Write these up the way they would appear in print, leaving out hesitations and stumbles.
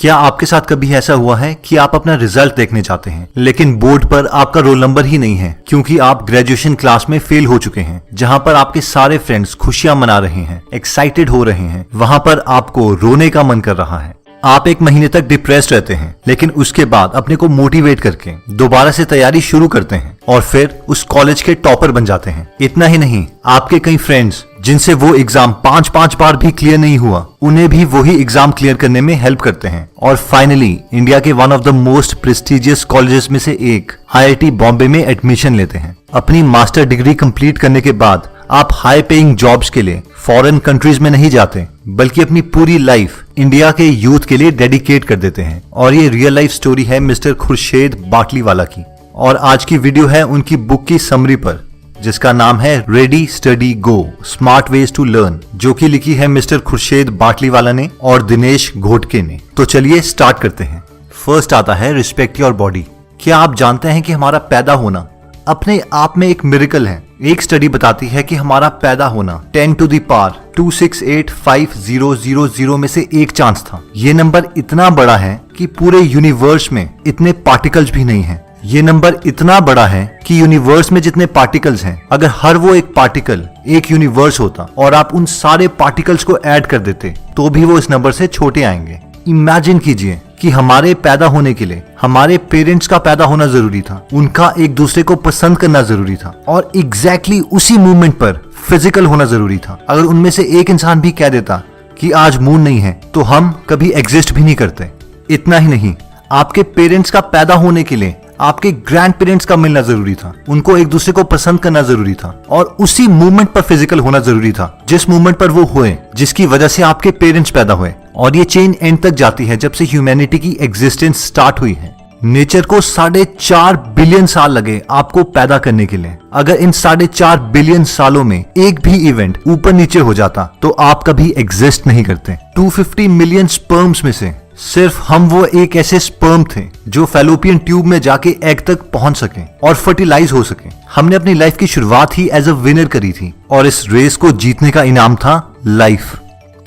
क्या आपके साथ कभी ऐसा हुआ है कि आप अपना रिजल्ट देखने जाते हैं लेकिन बोर्ड पर आपका रोल नंबर ही नहीं है क्योंकि आप ग्रेजुएशन क्लास में फेल हो चुके हैं, जहां पर आपके सारे फ्रेंड्स खुशियां मना रहे हैं, एक्साइटेड हो रहे हैं, वहां पर आपको रोने का मन कर रहा है। आप एक महीने तक डिप्रेस्ड रहते हैं लेकिन उसके बाद अपने को मोटिवेट करके दोबारा से तैयारी शुरू करते हैं और फिर उस कॉलेज के टॉपर बन जाते हैं। इतना ही नहीं, आपके कई फ्रेंड्स जिनसे वो एग्जाम 5-5 बार भी क्लियर नहीं हुआ, उन्हें भी वही एग्जाम क्लियर करने में हेल्प करते हैं और फाइनली इंडिया के one of the most prestigious colleges में से एक IIT बॉम्बे में एडमिशन लेते हैं। अपनी मास्टर डिग्री कंप्लीट करने के बाद आप हाई पेइंग जॉब्स के लिए फॉरेन कंट्रीज में नहीं जाते बल्कि अपनी पूरी लाइफ इंडिया के यूथ के लिए डेडिकेट कर देते हैं। और ये रियल लाइफ स्टोरी है मिस्टर खुर्शेद बाटलीवाला की। और आज की वीडियो है उनकी बुक की समरी पर, जिसका नाम है ready study go smart ways to learn, जो कि लिखी है मिस्टर खुर्शेद बाटलीवाला ने और दिनेश घोटके ने। तो चलिए स्टार्ट करते हैं। फर्स्ट आता है रिस्पेक्ट योर बॉडी। क्या आप जानते हैं कि हमारा पैदा होना अपने आप में एक मिरेकल है। एक स्टडी बताती है कि हमारा पैदा होना 10 to the power 2685000 में से एक चांस था। ये नंबर इतना बड़ा है कि पूरे यूनिवर्स में इतने पार्टिकल्स भी नहीं हैं। ये नंबर इतना बड़ा है कि यूनिवर्स में जितने पार्टिकल्स हैं, अगर हर वो एक पार्टिकल एक यूनिवर्स होता और आप उन सारे पार्टिकल्स को ऐड कर देते तो भी वो इस नंबर से छोटे आएंगे। इमेजिन कीजिए कि हमारे पैदा होने के लिए हमारे पेरेंट्स का पैदा होना जरूरी था, उनका एक दूसरे को पसंद करना जरूरी था और एग्जैक्टली उसी मूवमेंट पर फिजिकल होना जरूरी था। अगर उनमें से एक इंसान भी कह देता कि आज मून नहीं है तो हम कभी एग्जिस्ट भी नहीं करते। इतना ही नहीं, आपके पेरेंट्स का पैदा होने के लिए आपके ग्रैंड पेरेंट्स का मिलना जरूरी था, उनको एक दूसरे को पसंद करना जरूरी था और उसी मूवमेंट पर फिजिकल होना जरूरी था जिस मूवमेंट पर वो हुए, जिसकी वजह से आपके पेरेंट्स पैदा हुए। और ये चेन एंड तक जाती है जब से ह्यूमैनिटी की एग्जिस्टेंस स्टार्ट हुई है। नेचर को 4.5 बिलियन साल लगे आपको पैदा करने के लिए। अगर इन 4.5 बिलियन सालों में एक भी इवेंट ऊपर नीचे हो जाता तो आप कभी एग्जिस्ट नहीं करते। 250 मिलियन स्पर्म्स में से सिर्फ हम वो एक ऐसे स्पर्म थे जो फैलोपियन ट्यूब में जाके एग तक पहुंच सके और फर्टिलाइज हो सके। हमने अपनी लाइफ की शुरुआत ही एज अ विनर करी थी और इस रेस को जीतने का इनाम था लाइफ।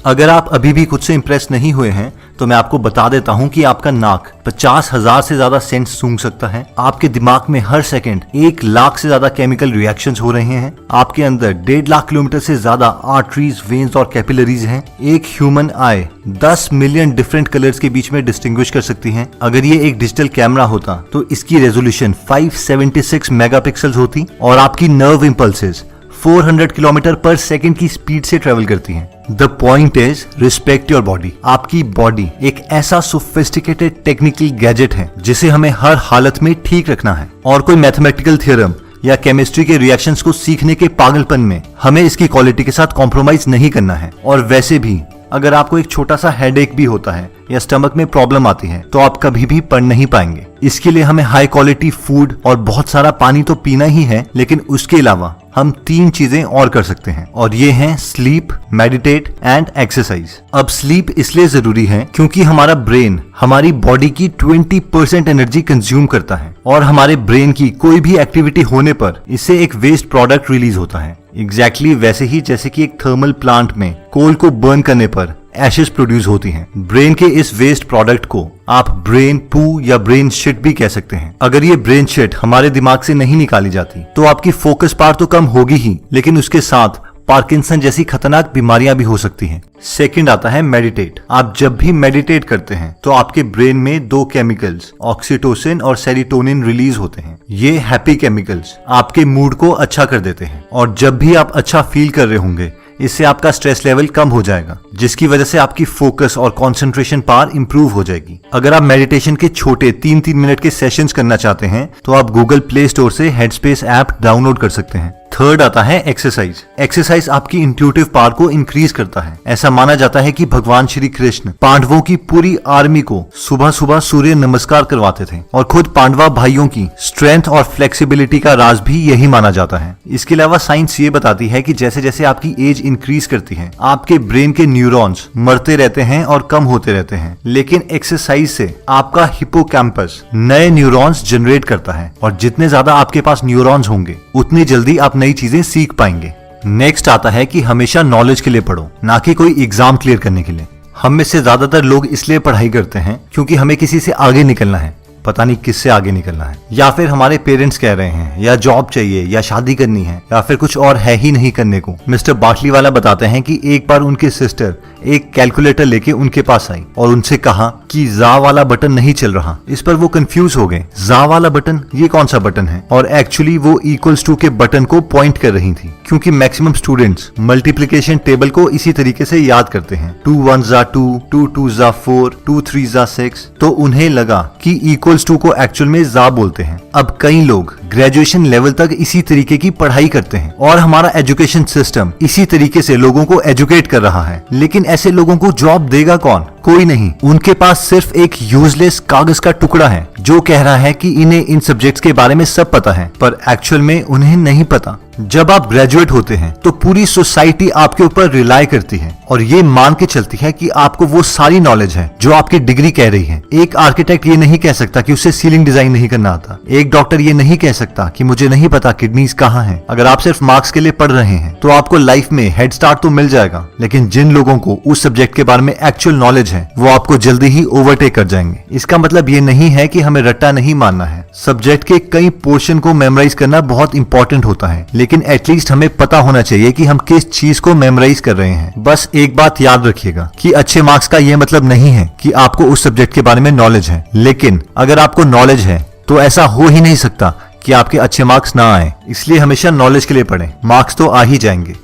अगर आप अभी भी खुद से इंप्रेस नहीं हुए हैं तो मैं आपको बता देता हूं कि आपका नाक 50,000 से ज्यादा सेंट्स सूंघ सकता है। आपके दिमाग में हर सेकंड 1 लाख से ज्यादा केमिकल रिएक्शंस हो रहे हैं। आपके अंदर 1.5 लाख किलोमीटर से ज्यादा आर्टरीज, वेन्स और कैपिलरीज हैं। एक ह्यूमन आई 10 मिलियन डिफरेंट कलर्स के बीच में डिस्टिंग्विश कर सकती है। अगर ये एक डिजिटल कैमरा होता तो इसकी रेजोल्यूशन 576 मेगापिक्सल्स होती और आपकी नर्व इंपल्सेस 400 किलोमीटर पर सेकंड की स्पीड से ट्रेवल करती हैं। The point is respect your body. आपकी बॉडी एक ऐसा सोफिस्टिकेटेड टेक्निकल गैजेट है जिसे हमें हर हालत में ठीक रखना है और कोई मैथमेटिकल थ्योरम या केमिस्ट्री के रिएक्शंस को सीखने के पागलपन में हमें इसकी क्वालिटी के साथ कॉम्प्रोमाइज नहीं करना है। और वैसे भी अगर आपको एक छोटा सा हेडेक भी होता है या स्टमक में प्रॉब्लम आती है तो आप कभी भी पढ़ नहीं पाएंगे। इसके लिए हमें हाई क्वालिटी फूड और बहुत सारा पानी तो पीना ही है, लेकिन उसके अलावा हम 3 चीजें और कर सकते हैं और ये हैं स्लीप, मेडिटेट एंड एक्सरसाइज। अब स्लीप इसलिए जरूरी है क्योंकि हमारा ब्रेन हमारी बॉडी की 20% एनर्जी कंज्यूम करता है और हमारे ब्रेन की कोई भी एक्टिविटी होने पर इससे एक वेस्ट प्रोडक्ट रिलीज होता है। एग्जैक्टली वैसे ही जैसे कि एक थर्मल प्लांट में कोल को बर्न करने पर एशेस प्रोड्यूस होती हैं। ब्रेन के इस वेस्ट प्रोडक्ट को आप ब्रेन पू या ब्रेन शिट भी कह सकते हैं। अगर ये ब्रेन शिट हमारे दिमाग से नहीं निकाली जाती तो आपकी फोकस पावर तो कम होगी ही, लेकिन उसके साथ पार्किंसन जैसी खतरनाक बीमारियां भी हो सकती हैं। सेकंड आता है मेडिटेट। आप जब भी मेडिटेट करते हैं तो आपके ब्रेन में 2 केमिकल्स ऑक्सीटोसिन और सेरोटोनिन रिलीज होते हैं। ये हैप्पी केमिकल्स आपके मूड को अच्छा कर देते हैं और जब भी आप अच्छा फील कर रहे होंगे इससे आपका स्ट्रेस लेवल कम हो जाएगा, जिसकी वजह से आपकी फोकस और कंसंट्रेशन पावर इंप्रूव हो जाएगी। अगर आप मेडिटेशन के छोटे 3-3 मिनट के सेशंस करना चाहते हैं तो आप गूगल प्ले स्टोर से हेडस्पेस ऐप डाउनलोड कर सकते हैं। थर्ड आता है एक्सरसाइज। एक्सरसाइज आपकी इंट्यूटिव पावर को इंक्रीज करता है। ऐसा माना जाता है कि भगवान श्री कृष्ण पांडवों की पूरी आर्मी को सुबह सुबह सूर्य नमस्कार करवाते थे और खुद पांडवा भाइयों की स्ट्रेंथ और फ्लेक्सिबिलिटी का राज भी यही माना जाता है। इसके अलावा साइंस ये बताती है कि जैसे जैसे आपकी एज इंक्रीज करती है आपके ब्रेन के न्यूरॉन्स मरते रहते हैं और कम होते रहते हैं, लेकिन एक्सरसाइज से आपका हिपोकैम्पस नए न्यूरॉन्स जनरेट करता है और जितने ज्यादा आपके पास न्यूरॉन्स होंगे उतनी जल्दी आप नई चीजें सीख पाएंगे। नेक्स्ट आता है कि हमेशा नॉलेज के लिए पढ़ो, ना कि कोई एग्जाम क्लियर करने के लिए। हम में से ज्यादातर लोग इसलिए पढ़ाई करते हैं क्योंकि हमें किसी से आगे निकलना है, पता नहीं किससे आगे निकलना है, या फिर हमारे पेरेंट्स कह रहे हैं, या जॉब चाहिए, या शादी करनी है, या फिर कुछ और है ही नहीं करने को। मिस्टर बाटली वाला बताते हैं कि एक बार उनकी सिस्टर एक कैलकुलेटर लेके उनके पास आई और उनसे कहा कि जा वाला बटन नहीं चल रहा। इस पर वो कंफ्यूज हो गए, जा वाला बटन, ये कौन सा बटन है? और एक्चुअली वो इक्वल्स टू के बटन को पॉइंट कर रही थी, क्योंकि मैक्सिमम स्टूडेंट्स मल्टीप्लिकेशन टेबल को इसी तरीके से याद करते हैं, 2 1 2, 2 2 4, 2 3 6। तो उन्हें लगा कि इक्वल्स टू को एक्चुअल में जा बोलते हैं। अब कई लोग ग्रेजुएशन लेवल तक इसी तरीके की पढ़ाई करते हैं और हमारा एजुकेशन सिस्टम इसी तरीके से लोगों को एजुकेट कर रहा है। लेकिन ऐसे लोगों को जॉब देगा कौन? कोई नहीं। उनके पास सिर्फ एक यूजलेस कागज का टुकड़ा है जो कह रहा है कि इन्हें इन सब्जेक्ट्स के बारे में सब पता है, पर एक्चुअल में उन्हें नहीं पता। जब आप ग्रेजुएट होते हैं तो पूरी सोसाइटी आपके ऊपर रिलाई करती है और ये मान के चलती है कि आपको वो सारी नॉलेज है जो आपकी डिग्री कह रही है। एक आर्किटेक्ट ये नहीं कह सकता कि उसे सीलिंग डिजाइन नहीं करना आता। एक डॉक्टर ये नहीं कह सकता कि मुझे नहीं पता किडनीज कहाँ हैं। अगर आप सिर्फ मार्क्स के लिए पढ़ रहे हैं तो आपको लाइफ में हेड स्टार्ट तो मिल जाएगा, लेकिन जिन लोगों को उस सब्जेक्ट के बारे में एक्चुअल नॉलेज है वो आपको जल्दी ही ओवरटेक कर जाएंगे। इसका मतलब ये नहीं है कि हमें रट्टा नहीं मानना है। सब्जेक्ट के कई पोर्शन को मेमोराइज करना बहुत इंपॉर्टेंट होता है, लेकिन एटलीस्ट हमें पता होना चाहिए कि हम किस चीज को मेमोराइज कर रहे हैं। बस एक बात याद रखिएगा कि अच्छे मार्क्स का ये मतलब नहीं है कि आपको उस सब्जेक्ट के बारे में नॉलेज है, लेकिन अगर आपको नॉलेज है तो ऐसा हो ही नहीं सकता कि आपके अच्छे मार्क्स ना आए। इसलिए हमेशा नॉलेज के लिए पढ़ें, मार्क्स तो आ ही जाएंगे।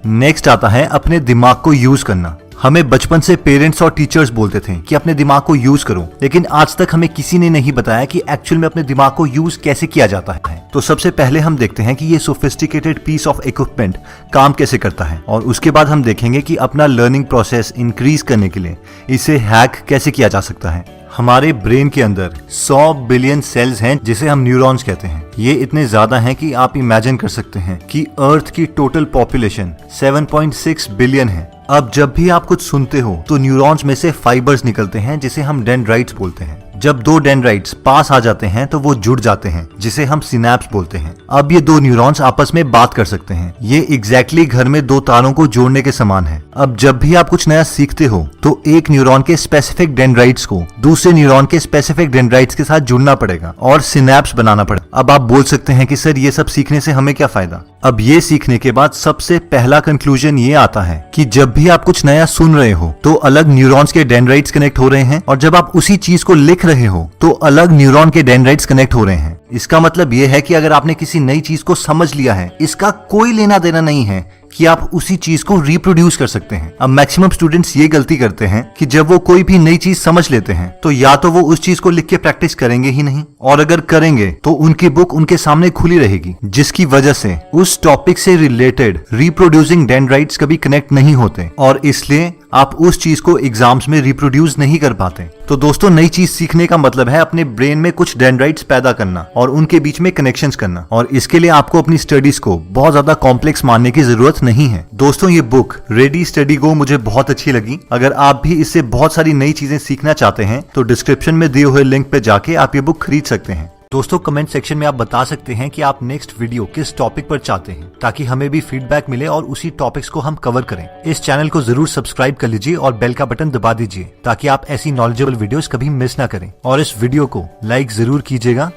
नेक्स्ट आता है अपने दिमाग को यूज करना। हमें बचपन से पेरेंट्स और टीचर्स बोलते थे कि अपने दिमाग को यूज करो, लेकिन आज तक हमें किसी ने नहीं बताया कि एक्चुअल में अपने दिमाग को यूज कैसे किया जाता है। तो सबसे पहले हम देखते हैं कि ये सोफिस्टिकेटेड पीस ऑफ इक्विपमेंट काम कैसे करता है, और उसके बाद हम देखेंगे कि अपना लर्निंग प्रोसेस इंक्रीज करने के लिए इसे हैक कैसे किया जा सकता है। हमारे ब्रेन के अंदर 100 बिलियन सेल्स हैं जिसे हम न्यूरॉन्स कहते हैं। ये इतने ज्यादा हैं कि आप इमेजिन कर सकते हैं कि अर्थ की टोटल पॉपुलेशन 7.6 बिलियन है। अब जब भी आप कुछ सुनते हो तो न्यूरॉन्स में से फाइबर्स निकलते हैं जिसे हम डेंड्राइट्स बोलते हैं। जब दो डेंड्राइट्स पास आ जाते हैं तो वो जुड़ जाते हैं जिसे हम सिनैप्स बोलते हैं। अब ये दो न्यूरॉन्स आपस में बात कर सकते हैं। ये एग्जैक्टली घर में दो तारों को जोड़ने के समान है। अब जब भी आप कुछ नया सीखते हो तो एक न्यूरॉन के स्पेसिफिक डेंड्राइट्स को दूसरे न्यूरॉन के स्पेसिफिक डेंड्राइट्स के साथ जुड़ना पड़ेगा और सिनैप्स बनाना पड़ेगा। अब आप बोल सकते हैं कि सर ये सब सीखने से हमें क्या फायदा? अब ये सीखने के बाद सबसे पहला कंक्लूजन ये आता है कि जब भी आप कुछ नया सुन रहे हो तो अलग न्यूरॉन्स के डेंड्राइट्स कनेक्ट हो रहे हैं, और जब आप उसी चीज को लिख रहे हो तो अलग न्यूरॉन के डेंड्राइट्स कनेक्ट हो रहे हैं। इसका मतलब ये है कि अगर आपने किसी नई चीज को समझ लिया है, इसका कोई लेना देना नहीं है कि आप उसी चीज को रिप्रोड्यूस कर सकते हैं। अब मैक्सिमम स्टूडेंट्स ये गलती करते हैं कि जब वो कोई भी नई चीज समझ लेते हैं तो या तो वो उस चीज को लिख के प्रैक्टिस करेंगे ही नहीं, और अगर करेंगे तो उनकी बुक उनके सामने खुली रहेगी, जिसकी वजह से उस टॉपिक से रिलेटेड रिप्रोड्यूसिंग डेंड्राइट्स कभी कनेक्ट नहीं होते, और इसलिए आप उस चीज को एग्जाम्स में रिप्रोड्यूस नहीं कर पाते। तो दोस्तों, नई चीज सीखने का मतलब है अपने ब्रेन में कुछ डेंड्राइट्स पैदा करना और उनके बीच में कनेक्शंस करना, और इसके लिए आपको अपनी स्टडीज को बहुत ज्यादा कॉम्प्लेक्स मानने की जरूरत नहीं है। दोस्तों, ये बुक रेडी स्टडी गो मुझे बहुत अच्छी लगी। अगर आप भी इससे बहुत सारी नई चीजें सीखना चाहते हैं तो डिस्क्रिप्शन में दिए हुए लिंक पे जाके आप ये बुक खरीद सकते हैं। दोस्तों, कमेंट सेक्शन में आप बता सकते हैं कि आप नेक्स्ट वीडियो किस टॉपिक पर चाहते हैं, ताकि हमें भी फीडबैक मिले और उसी टॉपिक्स को हम कवर करें। इस चैनल को जरूर सब्सक्राइब कर लीजिए और बेल का बटन दबा दीजिए ताकि आप ऐसी नॉलेजेबल वीडियोस कभी मिस ना करें, और इस वीडियो को लाइक जरूर कीजिएगा।